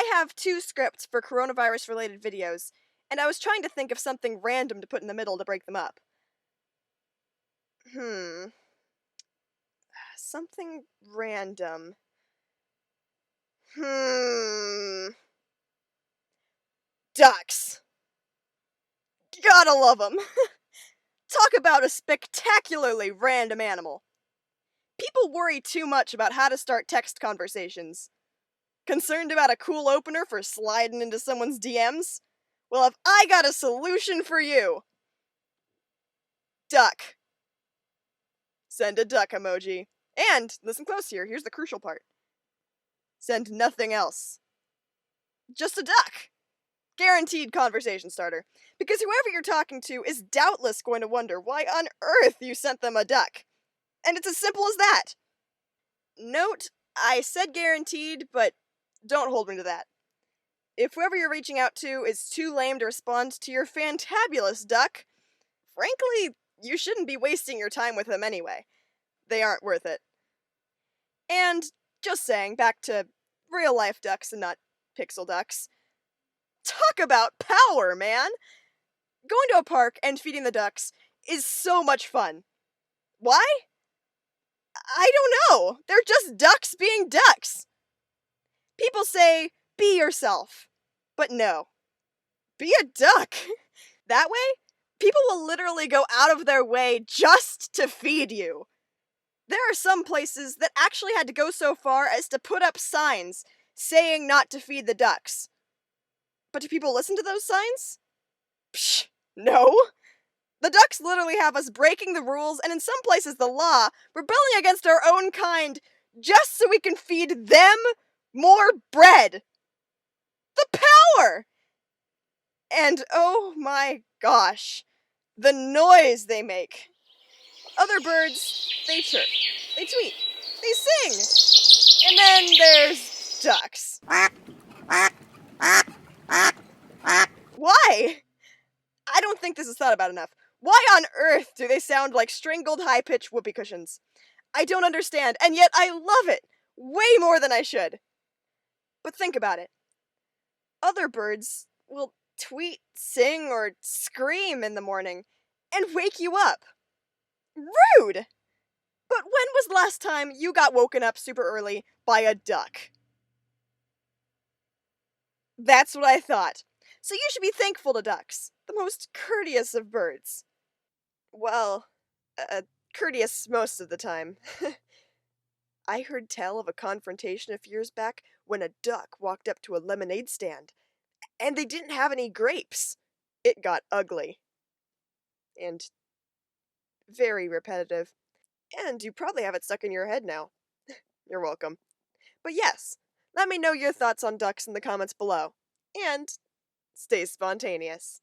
I have 2 scripts for coronavirus-related videos, and I was trying to think of something random to put in the middle to break them up. Something random. Ducks. Gotta love them. Talk about a spectacularly random animal. People worry too much about how to start text conversations. Concerned about a cool opener for sliding into someone's DMs? Well, have I got a solution for you! Duck. Send a duck emoji. And, listen close here, here's the crucial part. Send nothing else. Just a duck. Guaranteed conversation starter. Because whoever you're talking to is doubtless going to wonder why on earth you sent them a duck. And it's as simple as that. Note, I said guaranteed, but don't hold me to that. If whoever you're reaching out to is too lame to respond to your fantabulous duck, frankly, you shouldn't be wasting your time with them anyway. They aren't worth it. And, just saying, back to real-life ducks and not pixel ducks. Talk about power, man! Going to a park and feeding the ducks is so much fun. Why? I don't know. They're just ducks being ducks. People say, be yourself. But no. Be a duck. That way, people will literally go out of their way just to feed you. There are some places that actually had to go so far as to put up signs saying not to feed the ducks. But do people listen to those signs? Psh, no. The ducks literally have us breaking the rules, and in some places the law, rebelling against our own kind, just so we can feed them more bread. The power! And oh my gosh, the noise they make. Other birds, they chirp, they tweet, they sing. And then there's ducks. Why? I don't think this is thought about enough. Why on earth do they sound like strangled high-pitched whoopee cushions? I don't understand, and yet I love it! Way more than I should! But think about it. Other birds will tweet, sing, or scream in the morning and wake you up. Rude! But when was the last time you got woken up super early by a duck? That's what I thought. So you should be thankful to ducks, the most courteous of birds. Well, courteous most of the time. I heard tell of a confrontation a few years back when a duck walked up to a lemonade stand, and they didn't have any grapes. It got ugly. And very repetitive. And you probably have it stuck in your head now. You're welcome. But yes, let me know your thoughts on ducks in the comments below. And stay spontaneous.